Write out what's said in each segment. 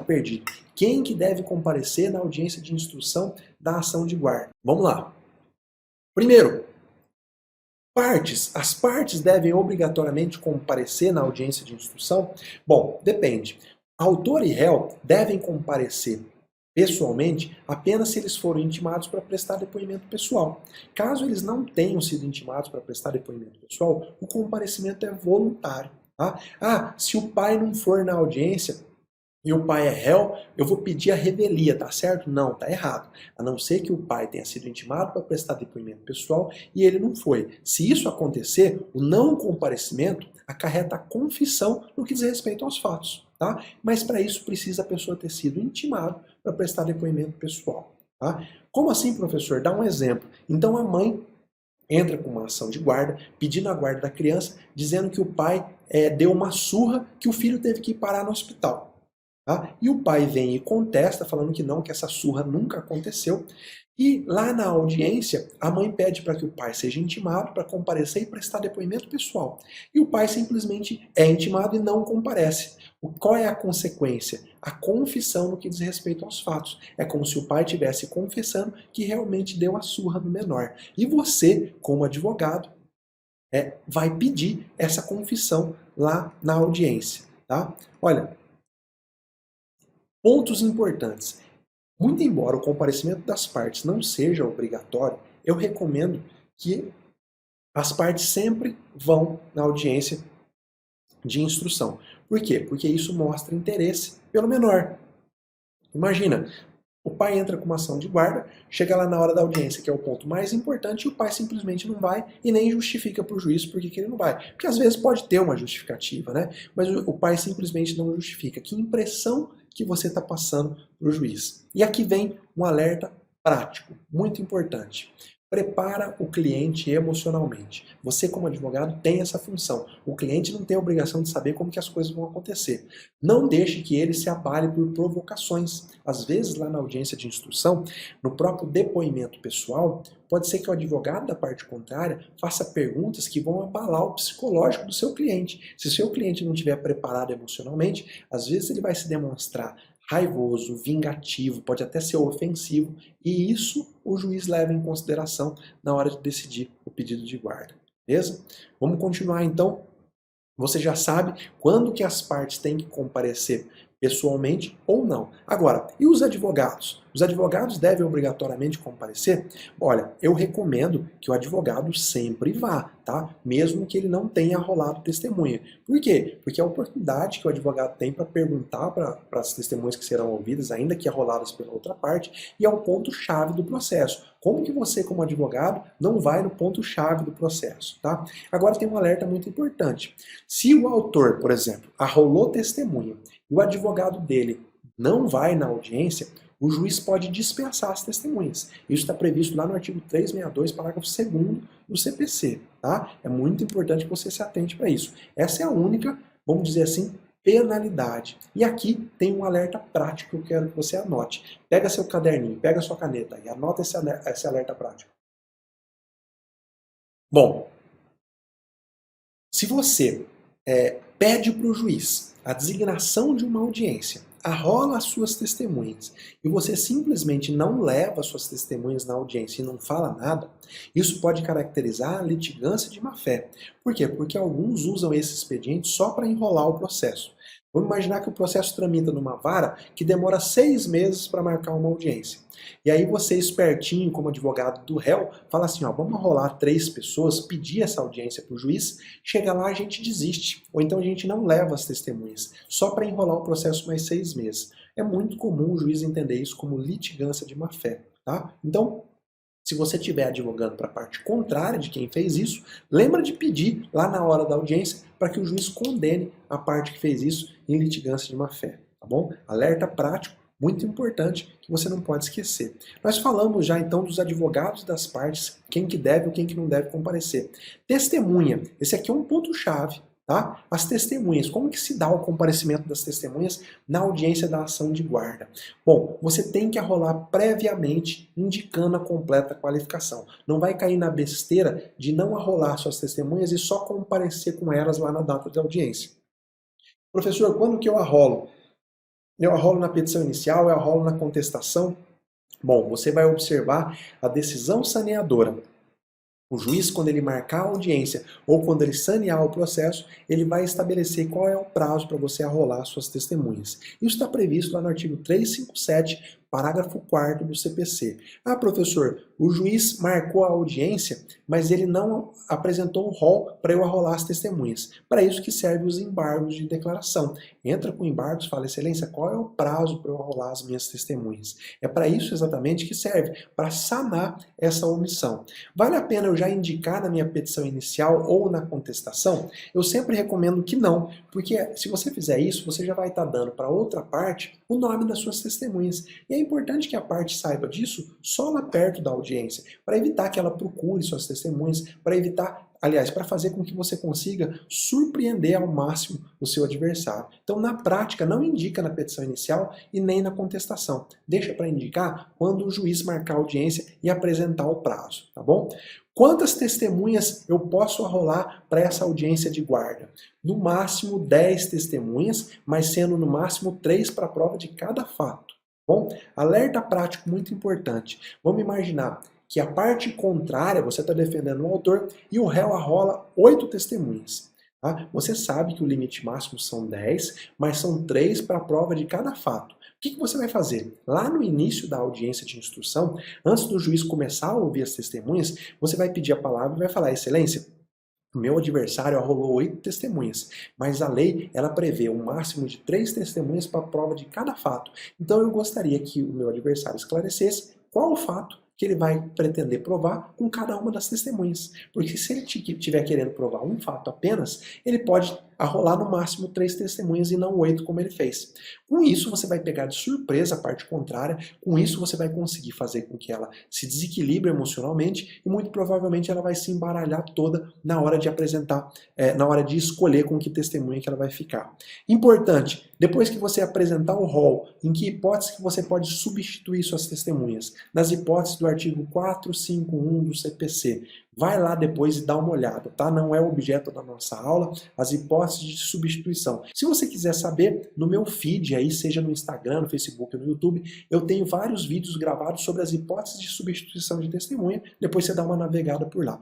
perdido. Quem que deve comparecer na audiência de instrução da ação de guarda? Vamos lá. Primeiro, partes. As partes devem obrigatoriamente comparecer na audiência de instrução? Bom, depende. Autor e réu devem comparecer pessoalmente apenas se eles foram intimados para prestar depoimento pessoal. Caso eles não tenham sido intimados para prestar depoimento pessoal, o comparecimento é voluntário. Tá? Se o pai não for na audiência e o pai é réu, eu vou pedir a revelia, tá certo? Não, tá errado. A não ser que o pai tenha sido intimado para prestar depoimento pessoal e ele não foi. Se isso acontecer, o não comparecimento acarreta a confissão no que diz respeito aos fatos, tá? Mas para isso precisa a pessoa ter sido intimado para prestar depoimento pessoal, tá? Como assim, professor? Dá um exemplo. Então a mãe entra com uma ação de guarda, pedindo a guarda da criança, dizendo que o pai deu uma surra que o filho teve que ir parar no hospital. Tá? E o pai vem e contesta, falando que não, que essa surra nunca aconteceu. E lá na audiência, a mãe pede para que o pai seja intimado para comparecer e prestar depoimento pessoal. E o pai simplesmente é intimado e não comparece. Qual é a consequência? A confissão no que diz respeito aos fatos. É como se o pai estivesse confessando que realmente deu a surra no menor. E você, como advogado, vai pedir essa confissão lá na audiência. Tá? Olha, pontos importantes. Muito embora o comparecimento das partes não seja obrigatório, eu recomendo que as partes sempre vão na audiência de instrução. Por quê? Porque isso mostra interesse pelo menor. Imagina, o pai entra com uma ação de guarda, chega lá na hora da audiência, que é o ponto mais importante, e o pai simplesmente não vai e nem justifica para o juiz por que ele não vai. Porque às vezes pode ter uma justificativa, né? Mas o pai simplesmente não justifica. Que impressão que você está passando para o juiz? E aqui vem um alerta prático, muito importante. Prepara o cliente emocionalmente. Você, como advogado, tem essa função. O cliente não tem a obrigação de saber como que as coisas vão acontecer. Não deixe que ele se abale por provocações. Às vezes, lá na audiência de instrução, no próprio depoimento pessoal, pode ser que o advogado da parte contrária faça perguntas que vão abalar o psicológico do seu cliente. Se o seu cliente não estiver preparado emocionalmente, às vezes ele vai se demonstrar raivoso, vingativo, pode até ser ofensivo, e isso o juiz leva em consideração na hora de decidir o pedido de guarda. Beleza? Vamos continuar então. Você já sabe quando que as partes têm que comparecer pessoalmente ou não. Agora, e os advogados? Os advogados devem obrigatoriamente comparecer? Olha, eu recomendo que o advogado sempre vá, tá? Mesmo que ele não tenha rolado testemunha. Por quê? Porque a oportunidade que o advogado tem para perguntar para as testemunhas que serão ouvidas, ainda que roladas pela outra parte, e é o ponto-chave do processo. Como que você, como advogado, não vai no ponto-chave do processo, tá? Agora tem um alerta muito importante. Se o autor, por exemplo, arrolou testemunha e o advogado dele não vai na audiência, o juiz pode dispensar as testemunhas. Isso está previsto lá no artigo 362, parágrafo 2º do CPC, tá? É muito importante que você se atente para isso. Essa é a única, vamos dizer assim, penalidade. E aqui tem um alerta prático que eu quero que você anote. Pega seu caderninho, pega sua caneta e anota esse alerta prático. Bom, se você pede para o juiz a designação de uma audiência, arrola as suas testemunhas e você simplesmente não leva as suas testemunhas na audiência e não fala nada, isso pode caracterizar a litigância de má-fé. Por quê? Porque alguns usam esse expediente só para enrolar o processo. Vamos imaginar que o processo tramita numa vara que demora 6 meses para marcar uma audiência. E aí você, espertinho como advogado do réu, fala assim, ó, vamos rolar 3 pessoas, pedir essa audiência para o juiz, chega lá a gente desiste, ou então a gente não leva as testemunhas, só para enrolar o processo mais 6 meses. É muito comum o juiz entender isso como litigância de má-fé, tá? Então, se você estiver advogando para a parte contrária de quem fez isso, lembra de pedir lá na hora da audiência para que o juiz condene a parte que fez isso em litigância de má-fé, tá bom? Alerta prático, muito importante, que você não pode esquecer. Nós falamos já então dos advogados das partes, quem que deve ou quem que não deve comparecer. Testemunha, esse aqui é um ponto-chave. Tá? As testemunhas, como que se dá o comparecimento das testemunhas na audiência da ação de guarda? Bom, você tem que arrolar previamente indicando a completa qualificação. Não vai cair na besteira de não arrolar suas testemunhas e só comparecer com elas lá na data de audiência. Professor, quando que eu arrolo? Eu arrolo na petição inicial, eu arrolo na contestação. Bom, você vai observar a decisão saneadora. O juiz, quando ele marcar a audiência ou quando ele sanear o processo, ele vai estabelecer qual é o prazo para você arrolar suas testemunhas. Isso está previsto lá no artigo 357, parágrafo 4º do CPC. Ah, professor, o juiz marcou a audiência, mas ele não apresentou o rol para eu arrolar as testemunhas. Para isso que servem os embargos de declaração. Entra com embargos, fala, excelência, qual é o prazo para eu arrolar as minhas testemunhas? É para isso exatamente que serve, para sanar essa omissão. Vale a pena eu já indicar na minha petição inicial ou na contestação? Eu sempre recomendo que não, porque se você fizer isso, você já vai estar dando para outra parte o nome das suas testemunhas. E é importante que a parte saiba disso só lá perto da audiência, para evitar que ela procure suas testemunhas, para evitar, aliás, para fazer com que você consiga surpreender ao máximo o seu adversário. Então, na prática, não indica na petição inicial e nem na contestação. Deixa para indicar quando o juiz marcar a audiência e apresentar o prazo, tá bom? Quantas testemunhas eu posso arrolar para essa audiência de guarda? No máximo 10 testemunhas, mas sendo no máximo 3 para a prova de cada fato. Bom, alerta prático muito importante. Vamos imaginar que a parte contrária, você está defendendo o autor e o réu arrola 8 testemunhas. Tá? Você sabe que o limite máximo são 10, mas são 3 para a prova de cada fato. O que você vai fazer? Lá no início da audiência de instrução, antes do juiz começar a ouvir as testemunhas, você vai pedir a palavra e vai falar, excelência, o meu adversário arrolou 8 testemunhas, mas a lei ela prevê um máximo de 3 testemunhas para a prova de cada fato. Então eu gostaria que o meu adversário esclarecesse qual o fato que ele vai pretender provar com cada uma das testemunhas. Porque se ele estiver querendo provar um fato apenas, ele pode arrolar no máximo 3 testemunhas e não 8 como ele fez. Com isso você vai pegar de surpresa a parte contrária, com isso você vai conseguir fazer com que ela se desequilibre emocionalmente e muito provavelmente ela vai se embaralhar toda na hora de apresentar, na hora de escolher com que testemunha que ela vai ficar. Importante, depois que você apresentar o rol, em que hipótese que você pode substituir suas testemunhas? Nas hipóteses do artigo 451 do CPC. Vai lá depois e dá uma olhada, tá? Não é o objeto da nossa aula, as hipóteses de substituição. Se você quiser saber, no meu feed aí, seja no Instagram, no Facebook ou no YouTube, eu tenho vários vídeos gravados sobre as hipóteses de substituição de testemunha, depois você dá uma navegada por lá.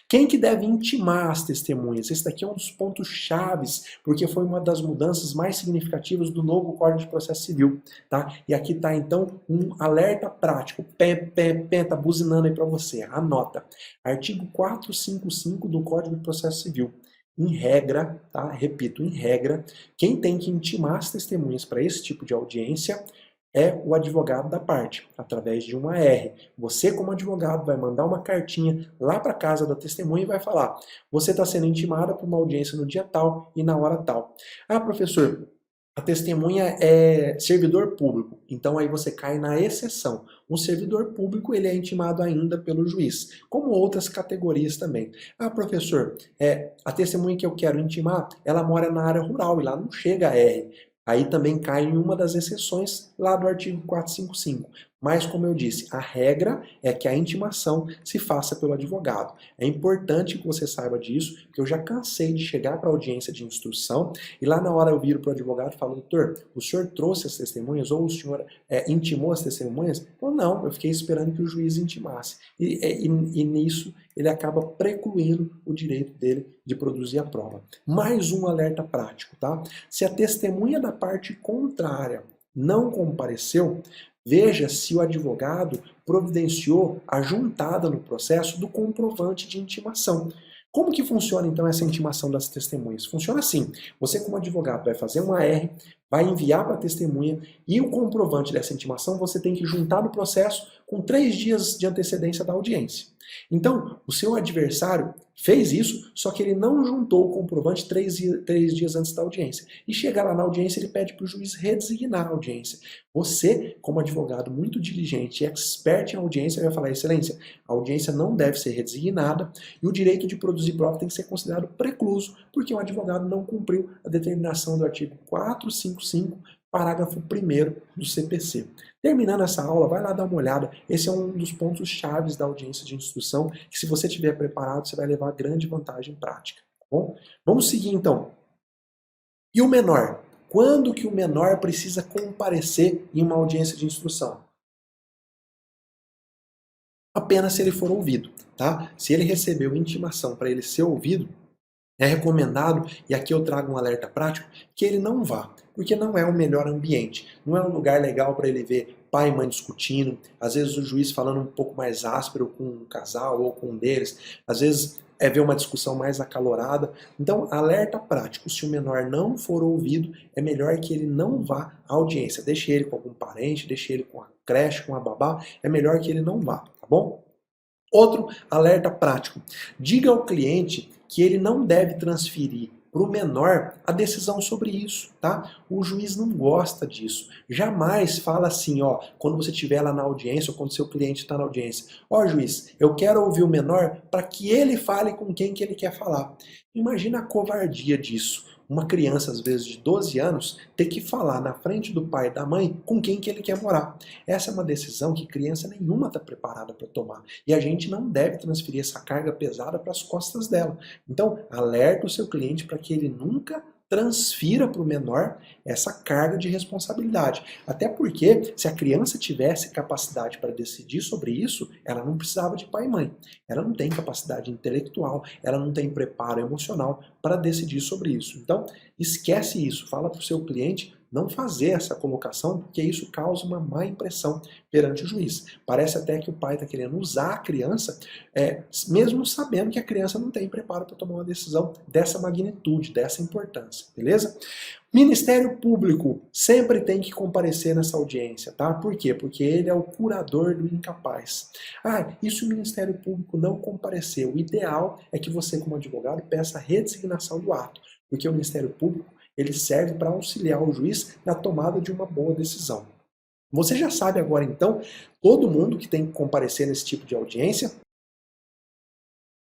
Quem que deve intimar as testemunhas? Esse daqui é um dos pontos chaves, porque foi uma das mudanças mais significativas do novo Código de Processo Civil, tá? E aqui está então um alerta prático, tá buzinando aí para você, anota. Artigo 455 do Código de Processo Civil. Em regra, tá? Repito, em regra, quem tem que intimar as testemunhas para esse tipo de audiência é o advogado da parte, através de uma AR. Você, como advogado, vai mandar uma cartinha lá para a casa da testemunha e vai falar: você está sendo intimada para uma audiência no dia tal e na hora tal. Ah, professor, a testemunha é servidor público, então aí você cai na exceção. Um servidor público ele é intimado ainda pelo juiz, como outras categorias também. Ah, professor, a testemunha que eu quero intimar, ela mora na área rural e lá não chega a R. Aí também cai em uma das exceções lá do artigo 455. Mas, como eu disse, a regra é que a intimação se faça pelo advogado. É importante que você saiba disso, porque eu já cansei de chegar para a audiência de instrução e lá na hora eu viro para o advogado e falo: doutor, o senhor trouxe as testemunhas ou o senhor intimou as testemunhas? Ou não, eu fiquei esperando que o juiz intimasse. E nisso ele acaba precluindo o direito dele de produzir a prova. Mais um alerta prático, tá? Se a testemunha da parte contrária não compareceu, veja se o advogado providenciou a juntada no processo do comprovante de intimação. Como que funciona então essa intimação das testemunhas? Funciona assim: você como advogado vai fazer uma AR, vai enviar para a testemunha e o comprovante dessa intimação você tem que juntar no processo com 3 dias de antecedência da audiência. Então, o seu adversário fez isso, só que ele não juntou o comprovante 3 dias antes da audiência. E chega lá na audiência, ele pede para o juiz redesignar a audiência. Você, como advogado muito diligente e expert em audiência, vai falar: excelência, a audiência não deve ser redesignada e o direito de produzir prova tem que ser considerado precluso, porque o advogado não cumpriu a determinação do artigo 455, parágrafo 1º do CPC. Terminando essa aula, vai lá dar uma olhada. Esse é um dos pontos chaves da audiência de instrução, que se você estiver preparado, você vai levar grande vantagem prática. Tá bom? Vamos seguir então. E o menor? Quando que o menor precisa comparecer em uma audiência de instrução? Apenas se ele for ouvido, tá? Se ele recebeu intimação para ele ser ouvido, é recomendado, e aqui eu trago um alerta prático, que ele não vá, porque não é o melhor ambiente, não é um lugar legal para ele ver pai e mãe discutindo, às vezes o juiz falando um pouco mais áspero com um casal ou com um deles, às vezes é ver uma discussão mais acalorada. Então, alerta prático, se o menor não for ouvido, é melhor que ele não vá à audiência, deixe ele com algum parente, deixe ele com a creche, com a babá, é melhor que ele não vá, tá bom? Outro alerta prático. Diga ao cliente que ele não deve transferir para o menor a decisão sobre isso, tá? O juiz não gosta disso. Jamais fala assim, ó, quando você estiver lá na audiência ou quando seu cliente está na audiência, ó juiz, eu quero ouvir o menor para que ele fale com quem que ele quer falar. Imagina a covardia disso. Uma criança, às vezes de 12 anos, ter que falar na frente do pai e da mãe com quem que ele quer morar. Essa é uma decisão que criança nenhuma está preparada para tomar. E a gente não deve transferir essa carga pesada para as costas dela. Então, alerta o seu cliente para que ele nunca transfira para o menor essa carga de responsabilidade. Até porque, se a criança tivesse capacidade para decidir sobre isso, ela não precisava de pai e mãe. Ela não tem capacidade intelectual, ela não tem preparo emocional para decidir sobre isso. Então, esquece isso. Fala para o seu cliente não fazer essa colocação, porque isso causa uma má impressão perante o juiz. Parece até que o pai está querendo usar a criança, mesmo sabendo que a criança não tem preparo para tomar uma decisão dessa magnitude, dessa importância, beleza? Ministério Público sempre tem que comparecer nessa audiência, tá? Por quê? Porque ele é o curador do incapaz. E se o Ministério Público não comparecer, o ideal é que você, como advogado, peça a redesignação do ato, porque o Ministério Público ele serve para auxiliar o juiz na tomada de uma boa decisão. Você já sabe agora, então, todo mundo que tem que comparecer nesse tipo de audiência,